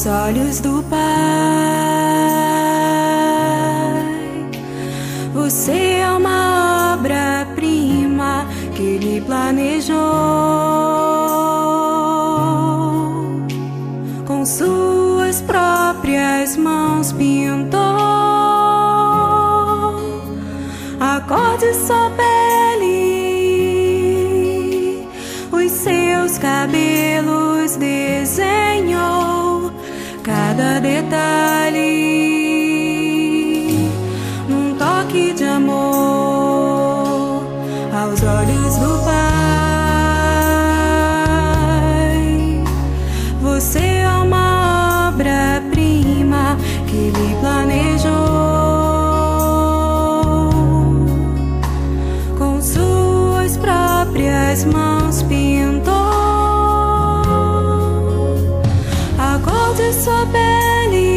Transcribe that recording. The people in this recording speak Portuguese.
olhos do Pai. Você é uma obra-prima que Ele planejou. Com suas próprias mãos pintou a cor de sua pele, os seus cabelos desenhou cada detalhe num toque de amor aos olhos do Pai. Você é uma obra-prima que Ele planejou. Com suas próprias mãos pintou a cor de sua pele,